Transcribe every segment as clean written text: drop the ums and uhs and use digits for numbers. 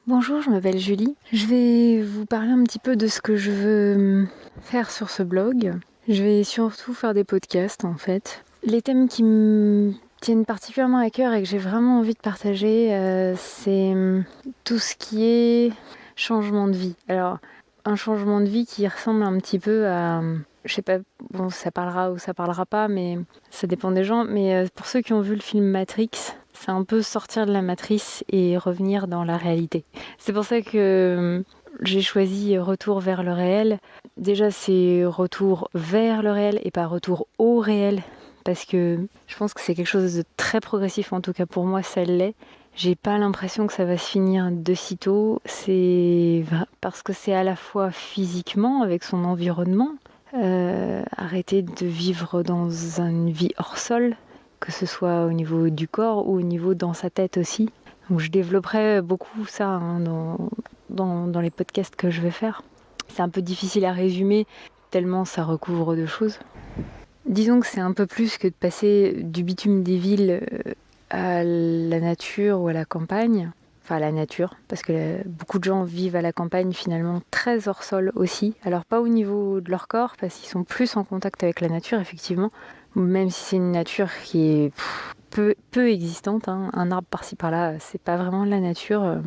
Bonjour, je m'appelle Julie. Je vais vous parler un petit peu de ce que je veux faire sur ce blog. Je vais surtout faire des podcasts en fait. Les thèmes qui me tiennent particulièrement à cœur et que j'ai vraiment envie de partager, c'est tout ce qui est changement de vie. Alors, un changement de vie qui ressemble un petit peu à... Je sais pas, bon, ça parlera ou ça parlera pas, mais ça dépend des gens. Mais pour ceux qui ont vu le film Matrix, c'est un peu sortir de la matrice et revenir dans la réalité. C'est pour ça que j'ai choisi Retour vers le réel. Déjà, c'est retour vers le réel et pas retour au réel. Parce que je pense que c'est quelque chose de très progressif, en tout cas pour moi, ça l'est. J'ai pas l'impression que ça va se finir de sitôt. C'est parce que c'est à la fois physiquement, avec son environnement, arrêter de vivre dans une vie hors sol, que ce soit au niveau du corps ou au niveau dans sa tête aussi. Donc je développerai beaucoup ça dans les podcasts que je vais faire. C'est un peu difficile à résumer, tellement ça recouvre de choses. Disons que c'est un peu plus que de passer du bitume des villes à la nature ou à la campagne. Enfin, à la nature, parce que beaucoup de gens vivent à la campagne finalement très hors sol aussi. Alors pas au niveau de leur corps, parce qu'ils sont plus en contact avec la nature, effectivement. Même si c'est une nature qui est peu existante, hein. Un arbre par-ci par-là, c'est pas vraiment la nature.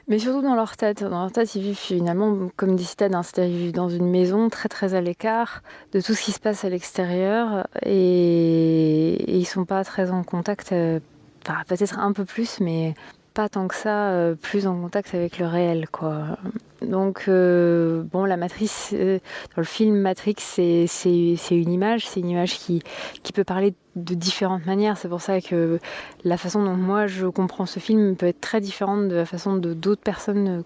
Mais surtout dans leur tête. Dans leur tête, ils vivent finalement comme des citadins. C'est-à-dire ils vivent dans une maison très très à l'écart de tout ce qui se passe à l'extérieur et ils sont pas très en contact, enfin, peut-être un peu plus, mais pas tant que ça, plus en contact avec le réel, quoi. Donc, bon, la matrice, dans le film Matrix, c'est une image, qui peut parler de différentes manières. C'est pour ça que la façon dont moi je comprends ce film peut être très différente de la façon dont d'autres personnes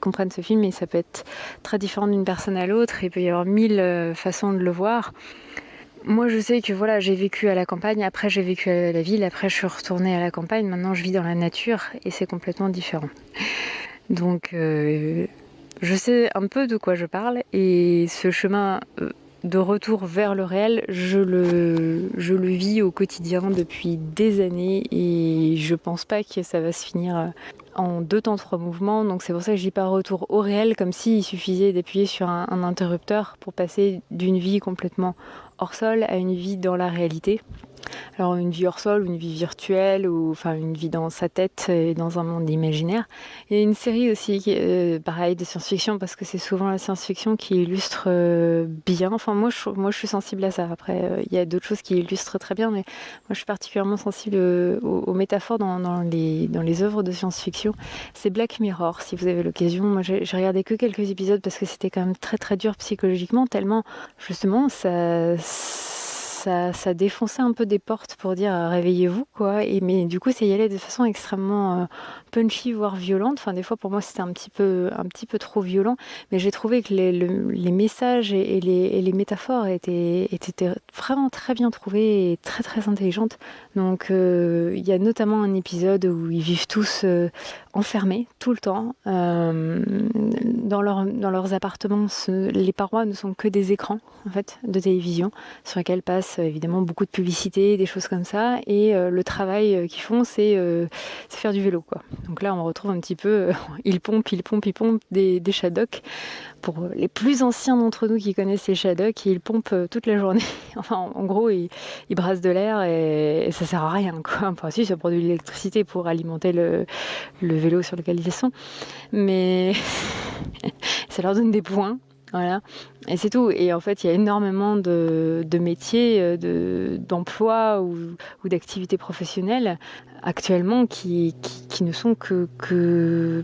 comprennent ce film, et ça peut être très différent d'une personne à l'autre. Il peut y avoir mille façons de le voir. Moi, je sais que voilà, j'ai vécu à la campagne, après j'ai vécu à la ville, après je suis retournée à la campagne, maintenant je vis dans la nature et c'est complètement différent. Donc, je sais un peu de quoi je parle et ce chemin de retour vers le réel, je le vis au quotidien depuis des années et je pense pas que ça va se finir en 2 temps 3 mouvements. Donc c'est pour ça que je dis pas retour au réel, comme s'il suffisait d'appuyer sur un interrupteur pour passer d'une vie complètement hors sol à une vie dans la réalité. Alors une vie hors sol, une vie virtuelle, ou enfin une vie dans sa tête et dans un monde imaginaire. Il y a une série aussi, pareil, de science-fiction, parce que c'est souvent la science-fiction qui illustre bien. Enfin moi je suis sensible à ça. Après il y a d'autres choses qui illustrent très bien, mais moi je suis particulièrement sensible aux métaphores dans les œuvres de science-fiction. C'est Black Mirror, si vous avez l'occasion. Moi j'ai regardé que quelques épisodes parce que c'était quand même très très dur psychologiquement, tellement justement ça défonçait un peu des portes pour dire réveillez-vous, quoi. Mais du coup, ça y allait de façon extrêmement punchy, voire violente. Enfin, des fois, pour moi, c'était un petit peu trop violent. Mais j'ai trouvé que les messages et les métaphores étaient vraiment très bien trouvés et très très intelligentes. Donc, il y a notamment un épisode où ils vivent tous enfermés tout le temps dans leurs appartements. Les parois ne sont que des écrans en fait de télévision sur lesquels passent évidemment beaucoup de publicité, des choses comme ça, et le travail qu'ils font, c'est faire du vélo, quoi. Donc là on retrouve un petit peu ils pompent des Shadocks. Pour les plus anciens d'entre nous qui connaissent les Shadocks, ils pompent toute la journée. Enfin, en gros, ils brassent de l'air et ça sert à rien, quoi. Enfin, si, ça produit de l'électricité pour alimenter le vélo sur lequel ils sont, mais ça leur donne des points. Voilà, et c'est tout. Et en fait, il y a énormément de métiers, d'emplois ou d'activités professionnelles actuellement qui ne sont que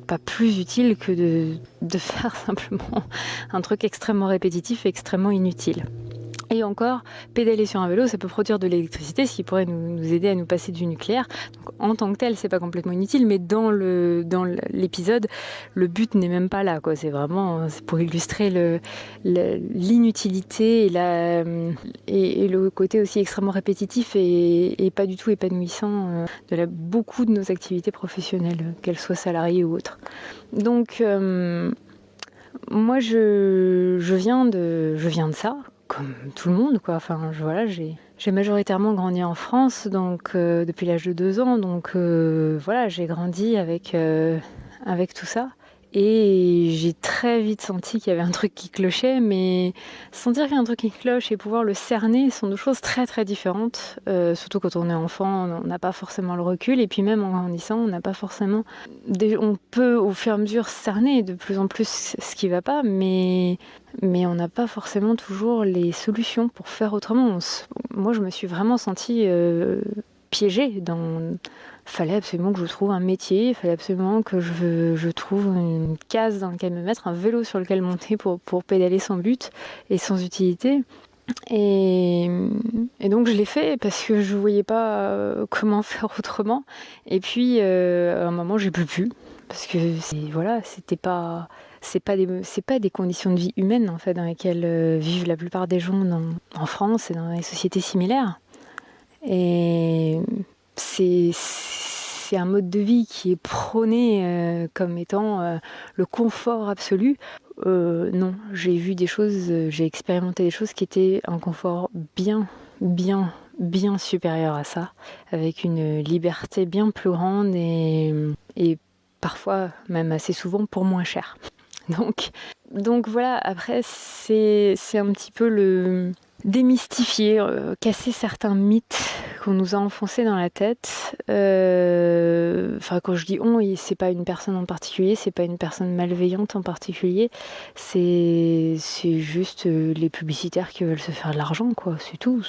pas plus utiles que de faire simplement un truc extrêmement répétitif et extrêmement inutile. Et encore, pédaler sur un vélo, ça peut produire de l'électricité, ce qui pourrait nous aider à nous passer du nucléaire. Donc, en tant que tel, c'est pas complètement inutile, mais dans l'épisode, le but n'est même pas là, quoi. C'est vraiment pour illustrer l'inutilité et le côté aussi extrêmement répétitif et pas du tout épanouissant de beaucoup de nos activités professionnelles, qu'elles soient salariées ou autres. Donc, moi, je viens de ça, comme tout le monde, quoi. Enfin, voilà, j'ai majoritairement grandi en France, donc depuis l'âge de 2 ans, donc voilà, j'ai grandi avec avec tout ça. Et j'ai très vite senti qu'il y avait un truc qui clochait, mais sentir qu'il y a un truc qui cloche et pouvoir le cerner sont deux choses très très différentes. Surtout quand on est enfant, on n'a pas forcément le recul, et puis même en grandissant, on n'a pas forcément... On peut au fur et à mesure cerner de plus en plus ce qui va pas, mais on n'a pas forcément toujours les solutions pour faire autrement. Moi, je me suis vraiment sentie piégée dans... Fallait absolument que je trouve un métier, il fallait absolument que je trouve une case dans laquelle me mettre, un vélo sur lequel monter pour pédaler sans but et sans utilité. Et donc je l'ai fait parce que je voyais pas comment faire autrement. Et puis à un moment j'ai plus pu parce que c'est pas des conditions de vie humaines en fait dans lesquelles vivent la plupart des gens en France et dans les sociétés similaires. Et c'est un mode de vie qui est prôné comme étant le confort absolu. Non, j'ai vu des choses, j'ai expérimenté des choses qui étaient un confort bien supérieur à ça, avec une liberté bien plus grande et parfois même assez souvent pour moins cher. Donc voilà, après c'est un petit peu le démystifier, casser certains mythes qu'on nous a enfoncés dans la tête. Quand je dis on, c'est pas une personne en particulier, c'est pas une personne malveillante en particulier, c'est juste les publicitaires qui veulent se faire de l'argent, quoi. C'est tout.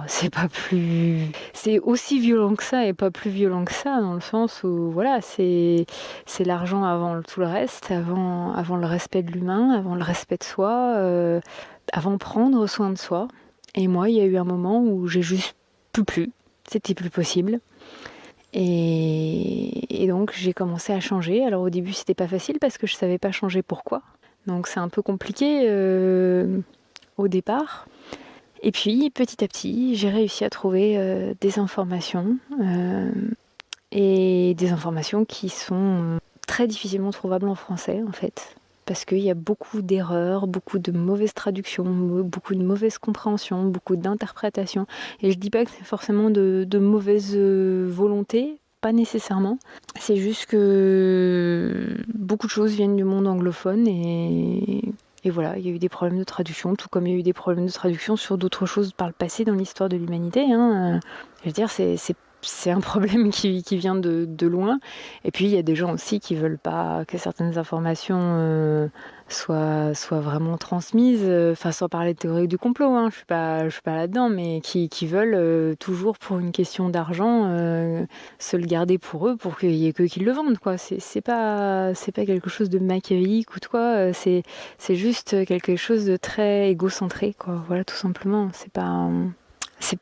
C'est pas plus. C'est aussi violent que ça et pas plus violent que ça, dans le sens où voilà, c'est l'argent avant tout le reste, avant le respect de l'humain, avant le respect de soi. Avant prendre soin de soi. Et moi, il y a eu un moment où j'ai juste plus. C'était plus possible. Et donc, j'ai commencé à changer. Alors, au début, c'était pas facile parce que je savais pas changer pourquoi. Donc, c'est un peu compliqué au départ. Et puis, petit à petit, j'ai réussi à trouver des informations. Et des informations qui sont très difficilement trouvables en français, en fait. Parce qu'il y a beaucoup d'erreurs, beaucoup de mauvaises traductions, beaucoup de mauvaises compréhensions, beaucoup d'interprétations. Et je dis pas que c'est forcément de mauvaise volonté, pas nécessairement. C'est juste que beaucoup de choses viennent du monde anglophone et voilà, il y a eu des problèmes de traduction, tout comme il y a eu des problèmes de traduction sur d'autres choses par le passé dans l'histoire de l'humanité. Je veux dire, c'est un problème qui vient de loin. Et puis, il y a des gens aussi qui veulent pas que certaines informations soient vraiment transmises. Sans parler de théorie du complot, je suis pas là-dedans, mais qui veulent toujours, pour une question d'argent, se le garder pour eux, pour qu'il y ait qu'eux qui le vendent, quoi. C'est pas quelque chose de machiavélique ou de quoi. C'est juste quelque chose de très égocentré, quoi. Voilà, tout simplement. Je suis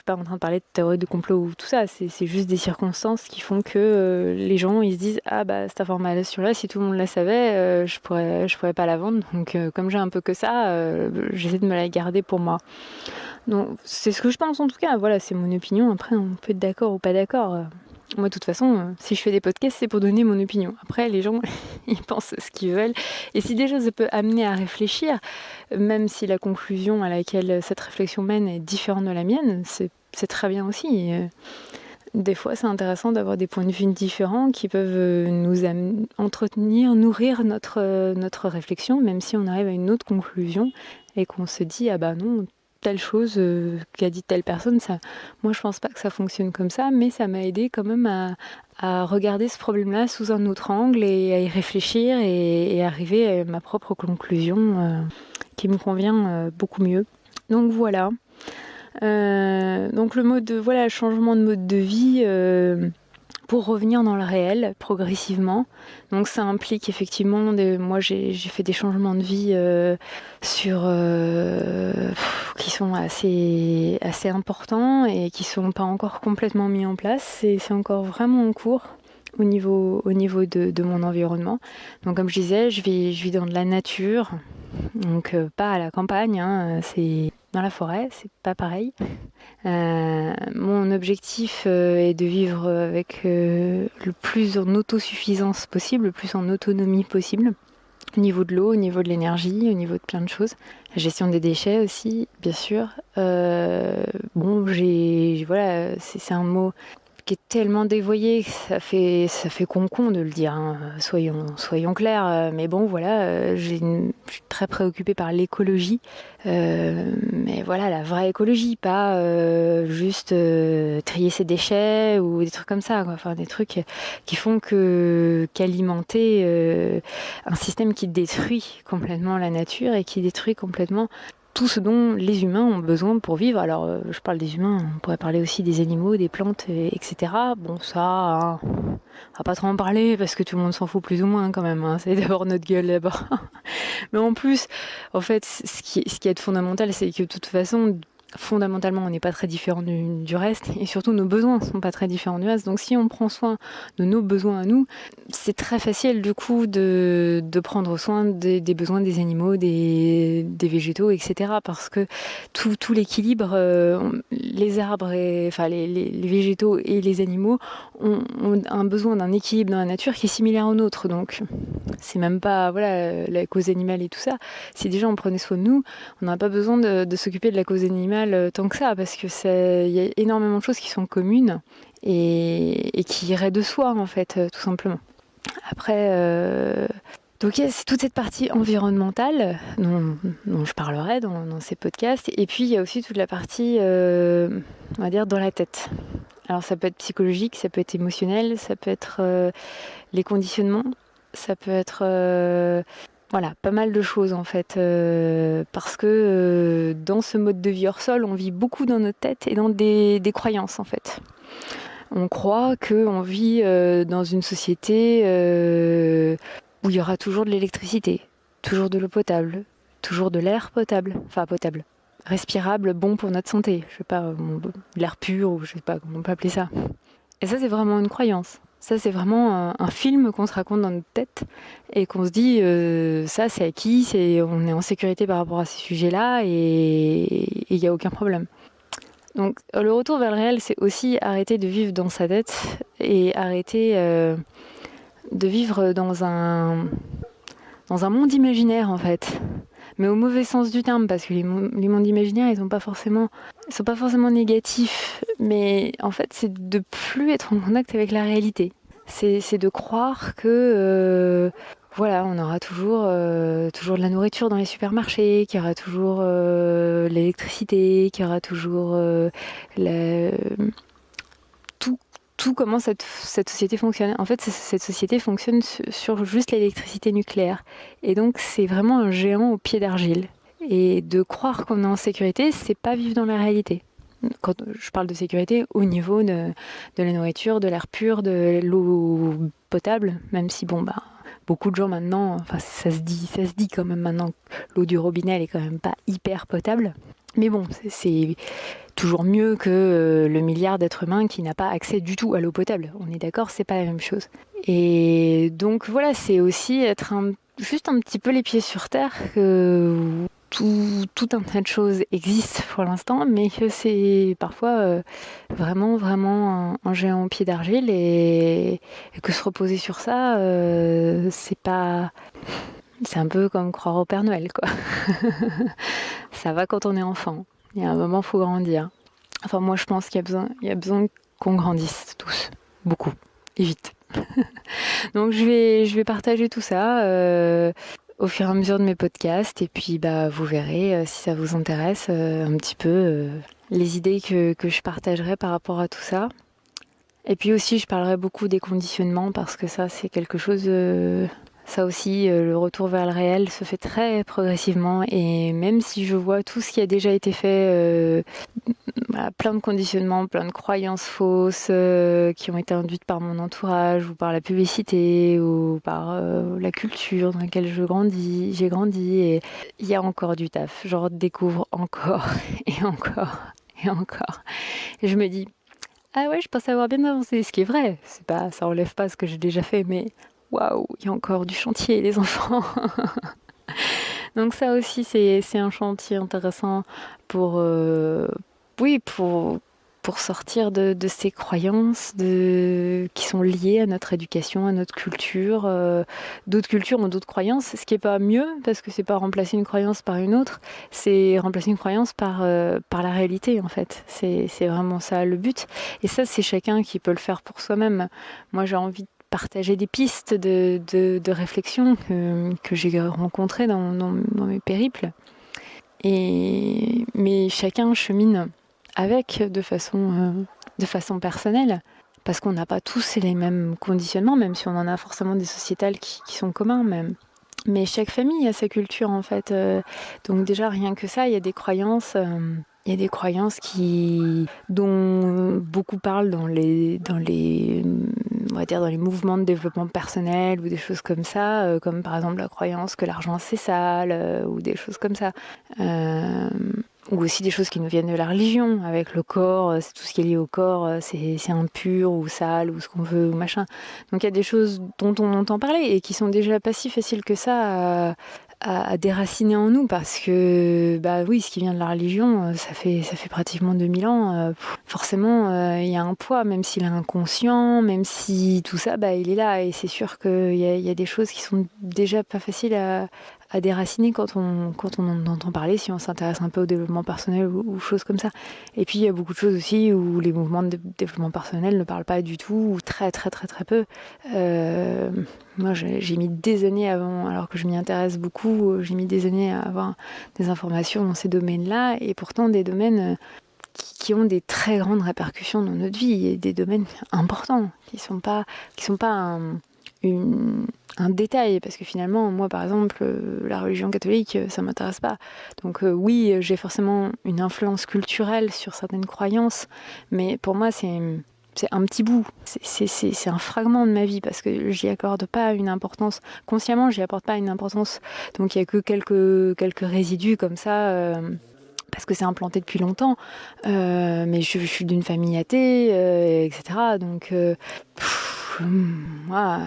pas en train de parler de théorie du complot ou tout ça, c'est juste des circonstances qui font que les gens ils se disent cette information là, si tout le monde la savait, je pourrais pas la vendre, donc comme j'ai un peu que ça, j'essaie de me la garder pour moi. Donc c'est ce que je pense en tout cas, voilà, c'est mon opinion. Après on peut être d'accord ou pas d'accord. Moi, de toute façon, si je fais des podcasts, c'est pour donner mon opinion. Après, les gens, ils pensent ce qu'ils veulent. Et si déjà ça peut amener à réfléchir, même si la conclusion à laquelle cette réflexion mène est différente de la mienne, c'est très bien aussi. Des fois, c'est intéressant d'avoir des points de vue différents qui peuvent nous entretenir, nourrir notre réflexion, même si on arrive à une autre conclusion et qu'on se dit, non, telle chose qu'a dit telle personne, moi je pense pas que ça fonctionne comme ça, mais ça m'a aidé quand même à regarder ce problème-là sous un autre angle et à y réfléchir et arriver à ma propre conclusion qui me convient beaucoup mieux. Donc voilà. Donc le changement de mode de vie pour revenir dans le réel progressivement. Donc ça implique effectivement, moi j'ai fait des changements de vie qui sont assez importants et qui sont pas encore complètement mis en place. C'est encore vraiment en cours au niveau de mon environnement. Donc comme je disais, je vis dans de la nature, donc pas à la campagne, c'est dans la forêt, c'est pas pareil. Mon objectif est de vivre avec le plus en autosuffisance possible, le plus en autonomie possible, au niveau de l'eau, au niveau de l'énergie, au niveau de plein de choses. La gestion des déchets aussi, bien sûr. C'est un mot qui est tellement dévoyé que ça fait con de le dire, hein. Soyons clairs. Mais bon, voilà, je suis très préoccupée par l'écologie. Mais voilà, la vraie écologie, pas juste trier ses déchets ou des trucs comme ça, quoi. Enfin, des trucs qui font qu'alimenter un système qui détruit complètement la nature et qui détruit complètement tout ce dont les humains ont besoin pour vivre. Alors, je parle des humains, on pourrait parler aussi des animaux, des plantes, etc. Bon, ça, hein, on va pas trop en parler parce que tout le monde s'en fout plus ou moins quand même, hein. C'est d'abord notre gueule d'abord. Mais en plus, en fait, ce qui est de fondamental, c'est que de toute façon, fondamentalement, on n'est pas très différent du reste, et surtout nos besoins sont pas très différents du reste. Donc si on prend soin de nos besoins à nous, c'est très facile du coup de prendre soin des besoins des animaux, des végétaux, etc. Parce que tout l'équilibre, les arbres, les végétaux et les animaux ont un besoin d'un équilibre dans la nature qui est similaire au nôtre. Donc c'est même pas la cause animale et tout ça. Si déjà on prenait soin de nous, on n'a pas besoin de s'occuper de la cause animale tant que ça, parce que il y a énormément de choses qui sont communes et qui iraient de soi en fait, tout simplement. Après, donc il y a toute cette partie environnementale dont je parlerai dans ces podcasts, et puis il y a aussi toute la partie, on va dire, dans la tête. Alors ça peut être psychologique, ça peut être émotionnel, ça peut être les conditionnements, ça peut être voilà, pas mal de choses en fait, parce que dans ce mode de vie hors sol, on vit beaucoup dans notre tête et dans des croyances en fait. On croit qu'on vit dans une société où il y aura toujours de l'électricité, toujours de l'eau potable, toujours de l'air potable, enfin potable, respirable, bon pour notre santé, je sais pas, l'air pur ou je sais pas comment on peut appeler ça. Et ça, c'est vraiment une croyance. Ça, c'est vraiment un film qu'on se raconte dans notre tête et qu'on se dit, ça, c'est acquis, on est en sécurité par rapport à ces sujets-là et il n'y a aucun problème. Donc, le retour vers le réel, c'est aussi arrêter de vivre dans sa tête et arrêter de vivre dans un monde imaginaire, en fait. Mais au mauvais sens du terme, parce que les mondes imaginaires, ils sont pas forcément négatifs, mais en fait, c'est de plus être en contact avec la réalité. C'est de croire que voilà, on aura toujours de la nourriture dans les supermarchés, qu'il y aura toujours l'électricité, qu'il y aura toujours tout comment cette société fonctionne. En fait, cette société fonctionne sur juste l'électricité nucléaire. Et donc, c'est vraiment un géant au pied d'argile. Et de croire qu'on est en sécurité, c'est pas vivre dans la réalité. Quand je parle de sécurité, au niveau de la nourriture, de l'air pur, de l'eau potable, même si, beaucoup de gens maintenant, enfin, ça se dit quand même maintenant que l'eau du robinet, elle est quand même pas hyper potable. Mais bon, c'est toujours mieux que le milliard d'êtres humains qui n'a pas accès du tout à l'eau potable. On est d'accord, c'est pas la même chose. Et donc voilà, c'est aussi être juste un petit peu les pieds sur terre, que tout un tas de choses existent pour l'instant, mais que c'est parfois vraiment, vraiment un géant au pied d'argile et que se reposer sur ça, c'est pas... C'est un peu comme croire au Père Noël, quoi. Ça va quand on est enfant. Il y a un moment, il faut grandir. Enfin, moi, je pense qu'il y a besoin qu'on grandisse tous. Beaucoup. Et vite. Donc, je vais partager tout ça au fur et à mesure de mes podcasts. Et puis, vous verrez, si ça vous intéresse, un petit peu les idées que je partagerai par rapport à tout ça. Et puis aussi, je parlerai beaucoup des conditionnements parce que ça, c'est quelque chose... Ça aussi, le retour vers le réel se fait très progressivement et même si je vois tout ce qui a déjà été fait, plein de conditionnements, plein de croyances fausses qui ont été induites par mon entourage ou par la publicité ou par la culture dans laquelle j'ai grandi et il y a encore du taf. Je redécouvre encore et encore et encore. Et je me dis, ah ouais, je pense avoir bien avancé, ce qui est vrai. Ça enlève pas ce que j'ai déjà fait, mais... Waouh, il y a encore du chantier, les enfants. Donc ça aussi, c'est un chantier intéressant pour pour sortir de ces croyances qui sont liées à notre éducation, à notre culture. D'autres cultures ont d'autres croyances, ce qui n'est pas mieux, parce que c'est pas remplacer une croyance par une autre, c'est remplacer une croyance par la réalité, en fait. C'est vraiment ça le but. Et ça, c'est chacun qui peut le faire pour soi-même. Moi, j'ai envie de partager des pistes de réflexion que j'ai rencontrées dans mes périples. Mais chacun chemine avec de façon personnelle, parce qu'on n'a pas tous les mêmes conditionnements, même si on en a forcément des sociétales qui sont communs même. Mais chaque famille a sa culture, en fait. Donc déjà, rien que ça, il y a des croyances... dont beaucoup parlent dans les on va dire dans les mouvements de développement personnel ou des choses comme ça, comme par exemple la croyance que l'argent c'est sale, ou des choses comme ça. Ou aussi des choses qui nous viennent de la religion, avec le corps, c'est tout ce qui est lié au corps, c'est impur ou sale ou ce qu'on veut ou machin. Donc il y a des choses dont on entend parler et qui sont déjà pas si faciles que ça à déraciner en nous, parce que bah oui, ce qui vient de la religion, ça fait pratiquement 2000 ans. Forcément, il y a un poids, même s'il est inconscient, même si tout ça, bah il est là, et c'est sûr qu'il y a des choses qui sont déjà pas faciles à déraciner quand on en entend parler, si on s'intéresse un peu au développement personnel ou choses comme ça. Et puis il y a beaucoup de choses aussi où les mouvements de développement personnel ne parlent pas du tout, ou très très très très peu. Moi j'ai mis des années avant, alors que je m'y intéresse beaucoup, j'ai mis des années à avoir des informations dans ces domaines-là, et pourtant des domaines qui ont des très grandes répercussions dans notre vie, et des domaines importants, qui sont pas un détail, parce que finalement, moi par exemple, la religion catholique, ça m'intéresse pas. Donc oui, j'ai forcément une influence culturelle sur certaines croyances, mais pour moi c'est un petit bout, c'est un fragment de ma vie, parce que j'y accorde pas une importance, consciemment j'y apporte pas une importance, donc il y a que quelques résidus comme ça, parce que c'est implanté depuis longtemps, mais je suis d'une famille athée, etc. Donc moi,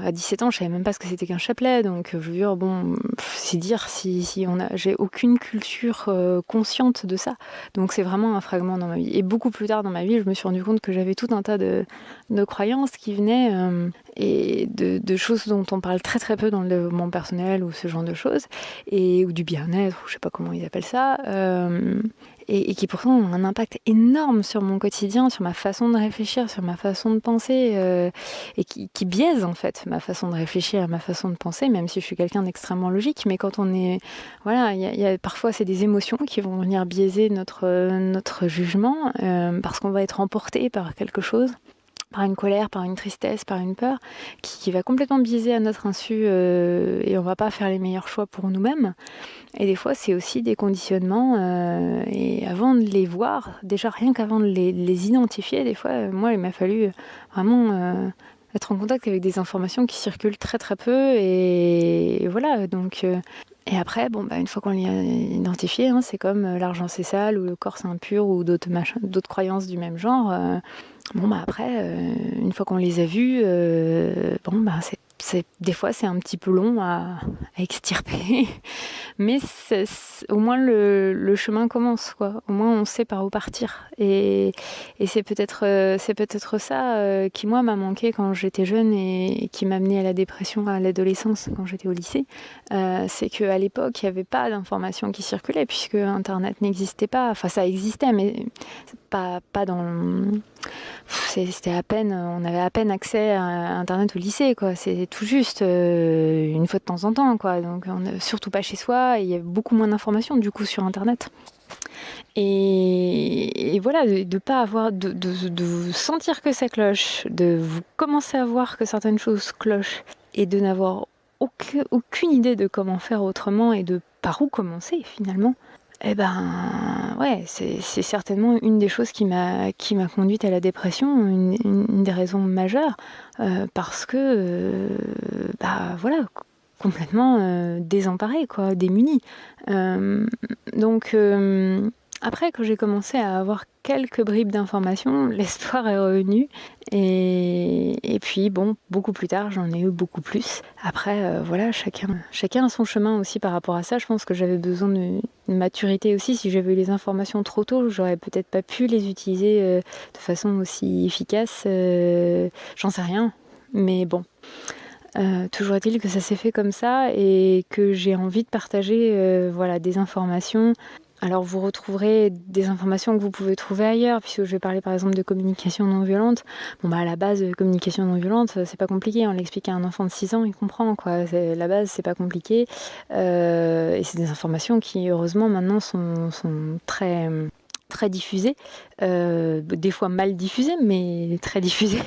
à 17 ans, je savais même pas ce que c'était qu'un chapelet, donc je veux dire, bon, c'est dire si j'ai aucune culture consciente de ça. Donc c'est vraiment un fragment dans ma vie. Et beaucoup plus tard dans ma vie, je me suis rendu compte que j'avais tout un tas de croyances qui venaient et de choses dont on parle très très peu dans le développement personnel ou ce genre de choses, ou du bien-être, ou je sais pas comment ils appellent ça. Et qui pourtant ont un impact énorme sur mon quotidien, sur ma façon de réfléchir, sur ma façon de penser, et qui biaisent en fait ma façon de réfléchir et ma façon de penser, même si je suis quelqu'un d'extrêmement logique. Mais quand on est... Voilà, il y a parfois c'est des émotions qui vont venir biaiser notre jugement, parce qu'on va être emporté par quelque chose, par une colère, par une tristesse, par une peur, qui va complètement biaiser à notre insu, et on va pas faire les meilleurs choix pour nous-mêmes. Et des fois, c'est aussi des conditionnements, et avant de les voir, déjà rien qu'avant de les identifier, des fois, moi, il m'a fallu vraiment être en contact avec des informations qui circulent très très peu, et voilà, donc... Et après, bon, bah, une fois qu'on l'a identifié, hein, c'est comme l'argent c'est sale, ou le corps c'est impur, ou d'autres croyances du même genre. Bon, bah après, une fois qu'on les a vues, bon, bah des fois c'est un petit peu long à extirper, mais au moins le chemin commence, quoi. Au moins on sait par où partir, et c'est peut-être ça qui moi m'a manqué quand j'étais jeune, et qui m'a amené à la dépression à l'adolescence quand j'étais au lycée. C'est qu'à l'époque il n'y avait pas d'informations qui circulaient, puisque Internet n'existait pas. Enfin, ça existait, mais pas dans... C'était à peine, on avait à peine accès à Internet au lycée, quoi. C'est tout juste une fois de temps en temps, quoi. Donc surtout pas chez soi, et il y avait beaucoup moins d'informations du coup sur Internet. Et voilà, de pas avoir, de sentir que ça cloche, de vous commencer à voir que certaines choses clochent, et de n'avoir aucune idée de comment faire autrement, et de par où commencer finalement. Eh ben, ouais, c'est certainement une des choses qui m'a conduite à la dépression, une des raisons majeures, parce que, bah voilà, complètement désemparée, quoi, démunie. Donc, Après, quand j'ai commencé à avoir quelques bribes d'informations, l'espoir est revenu. Et puis, bon, beaucoup plus tard, j'en ai eu beaucoup plus. Après, voilà, chacun a son chemin aussi par rapport à ça. Je pense que j'avais besoin de maturité aussi. Si j'avais eu les informations trop tôt, j'aurais peut-être pas pu les utiliser de façon aussi efficace. J'en sais rien. Mais bon, toujours est-il que ça s'est fait comme ça et que j'ai envie de partager voilà, des informations. Alors vous retrouverez des informations que vous pouvez trouver ailleurs, puisque je vais parler par exemple de communication non violente. Bon bah à la base, communication non violente, c'est pas compliqué, on l'explique à un enfant de 6 ans, il comprend quoi. La base, c'est pas compliqué. Et c'est des informations qui heureusement maintenant sont très diffusées, des fois mal diffusées, mais très diffusées.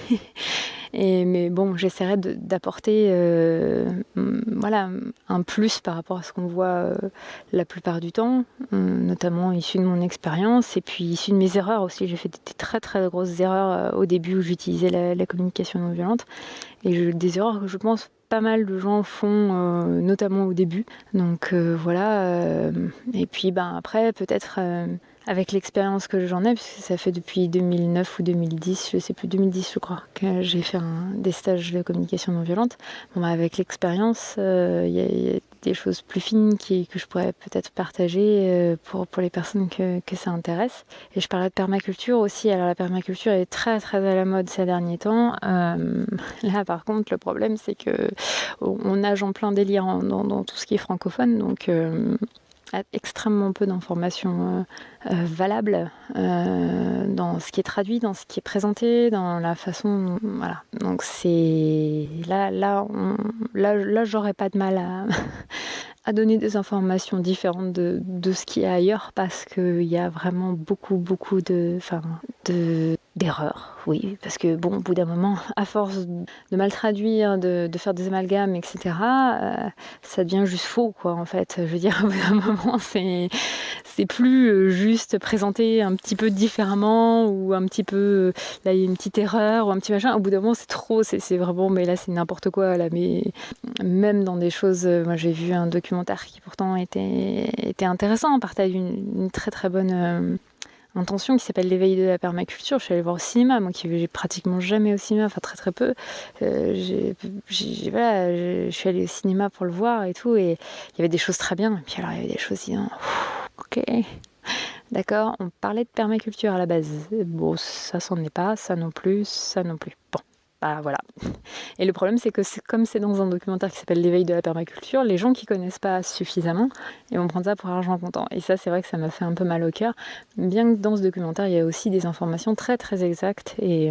Mais bon, j'essaierai d'apporter voilà, un plus par rapport à ce qu'on voit la plupart du temps, notamment issu de mon expérience et puis issu de mes erreurs aussi. J'ai fait des très très grosses erreurs au début où j'utilisais la communication non violente et des erreurs que je pense pas mal de gens font, notamment au début. Donc voilà. Et puis après, peut-être avec l'expérience que j'en ai, puisque ça fait depuis 2009 ou 2010, je sais plus, 2010 je crois, que j'ai fait des stages de communication non violente. Bon, avec l'expérience, il y a des choses plus fines que je pourrais peut-être partager pour les personnes que ça intéresse. Et je parlais de permaculture aussi. Alors la permaculture est très très à la mode ces derniers temps. Là par contre, le problème c'est que on nage en plein délire dans tout ce qui est francophone, donc extrêmement peu d'informations valables dans ce qui est traduit, dans ce qui est présenté, dans la façon, voilà. Donc c'est là j'aurais pas de mal à donner des informations différentes de ce qu'il y a ailleurs parce qu'il y a vraiment beaucoup d'erreurs, oui, parce que bon, au bout d'un moment, à force de mal traduire, de faire des amalgames, etc., ça devient juste faux, quoi, en fait. Je veux dire, au bout d'un moment, c'est plus juste présenté un petit peu différemment ou un petit peu, là, il y a une petite erreur ou un petit machin. Au bout d'un moment, c'est trop, c'est vraiment, mais là, c'est n'importe quoi, là, mais même dans des choses, moi, j'ai vu un documentaire qui pourtant était intéressant, partage une très très bonne intention qui s'appelle l'éveil de la permaculture. Je suis allée voir au cinéma, moi qui vais pratiquement jamais au cinéma, enfin très très peu. Voilà, je suis allée au cinéma pour le voir et tout, et il y avait des choses très bien. Et puis alors il y avait des choses disant, ok, d'accord, on parlait de permaculture à la base. Bon, ça s'en est pas, ça non plus, ça non plus. Bon. Bah voilà. Et le problème, c'est que comme c'est dans un documentaire qui s'appelle l'éveil de la permaculture, les gens qui connaissent pas suffisamment, ils vont prendre ça pour argent comptant. Et ça, c'est vrai que ça m'a fait un peu mal au cœur. Bien que dans ce documentaire, il y a aussi des informations très très exactes et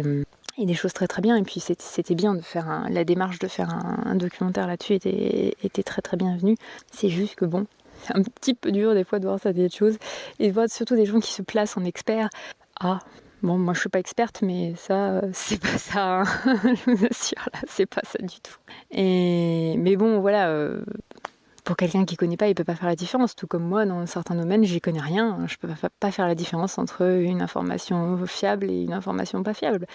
des choses très très bien. Et puis c'était bien de faire la démarche de faire un documentaire là-dessus était très très bienvenue. C'est juste que bon, c'est un petit peu dur des fois de voir certaines choses et de voir surtout des gens qui se placent en experts. Ah, bon, moi je suis pas experte, mais ça, c'est pas ça, hein. Je vous assure, là, c'est pas ça du tout. Mais bon, voilà, pour quelqu'un qui connaît pas, il peut pas faire la différence. Tout comme moi, dans certains domaines, j'y connais rien. Je peux pas faire la différence entre une information fiable et une information pas fiable.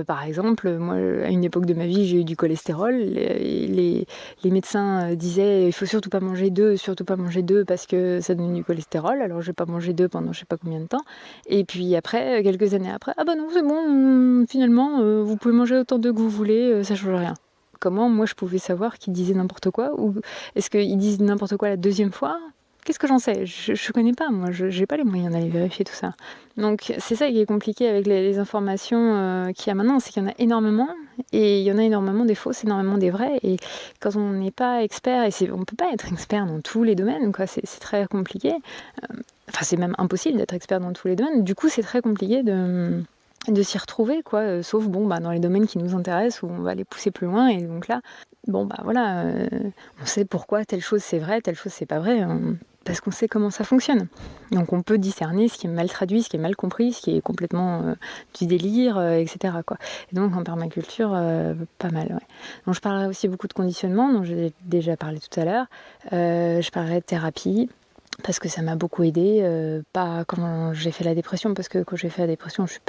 Par exemple, moi, à une époque de ma vie, j'ai eu du cholestérol. Les médecins disaient il faut surtout pas manger d'œufs parce que ça donne du cholestérol. Alors, j'ai pas mangé d'œufs pendant je sais pas combien de temps. Et puis après, quelques années après, ah bah non, c'est bon, finalement, vous pouvez manger autant d'œufs que vous voulez, ça change rien. Comment moi je pouvais savoir qu'ils disaient n'importe quoi? Ou est-ce qu'ils disent n'importe quoi la deuxième fois? Qu'est-ce que j'en sais? Je connais pas, moi, j'ai pas les moyens d'aller vérifier tout ça. Donc c'est ça qui est compliqué avec les informations qu'il y a maintenant, c'est qu'il y en a énormément, et il y en a énormément des fausses, énormément des vraies, et quand on n'est pas expert, et on peut pas être expert dans tous les domaines, quoi, c'est très compliqué. Enfin, c'est même impossible d'être expert dans tous les domaines, du coup c'est très compliqué de s'y retrouver, quoi, sauf bon, dans les domaines qui nous intéressent où on va les pousser plus loin, et donc là, bon, voilà, on sait pourquoi telle chose c'est vrai, telle chose c'est pas vrai, parce qu'on sait comment ça fonctionne. Donc on peut discerner ce qui est mal traduit, ce qui est mal compris, ce qui est complètement du délire, etc., quoi. Et donc en permaculture, pas mal, ouais. Donc je parlerai aussi beaucoup de conditionnement, dont j'ai déjà parlé tout à l'heure. Je parlerai de thérapie, parce que ça m'a beaucoup aidée, pas quand j'ai fait la dépression, parce que quand j'ai fait la dépression, je suis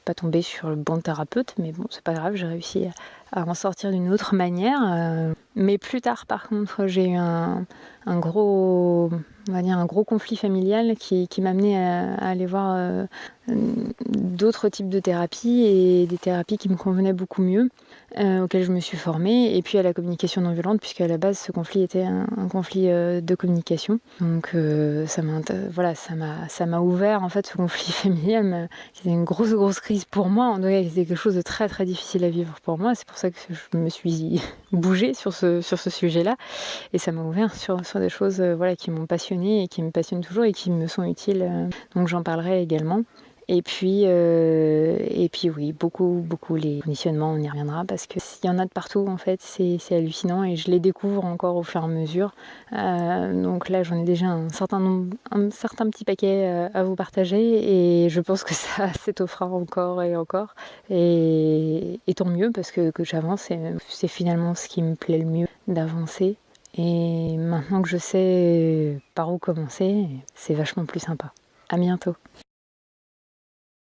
pas tombée sur le bon thérapeute, mais bon, c'est pas grave, j'ai réussi à en sortir d'une autre manière. Mais plus tard, par contre, j'ai eu un gros, on va dire un gros conflit familial qui m'a amené à aller voir d'autres types de thérapies et des thérapies qui me convenaient beaucoup mieux, auxquelles je me suis formée, et puis à la communication non violente, puisqu'à la base ce conflit était un conflit de communication. Donc ça m'a ouvert en fait ce conflit familial, c'était une grosse crise pour moi, en tout cas c'était quelque chose de très très difficile à vivre pour moi, c'est pour ça que je me suis bougée sur ce sujet-là, et ça m'a ouvert sur des choses qui m'ont passionnée et qui me passionnent toujours et qui me sont utiles, donc j'en parlerai également. Et puis oui, beaucoup les conditionnements, on y reviendra, parce qu'il y en a de partout en fait, c'est hallucinant, et je les découvre encore au fur et à mesure. Donc là, j'en ai déjà un certain petit paquet à vous partager, et je pense que ça s'étoffera encore et encore. Et tant mieux, parce que j'avance, et c'est finalement ce qui me plaît le mieux, d'avancer. Et maintenant que je sais par où commencer, c'est vachement plus sympa. À bientôt.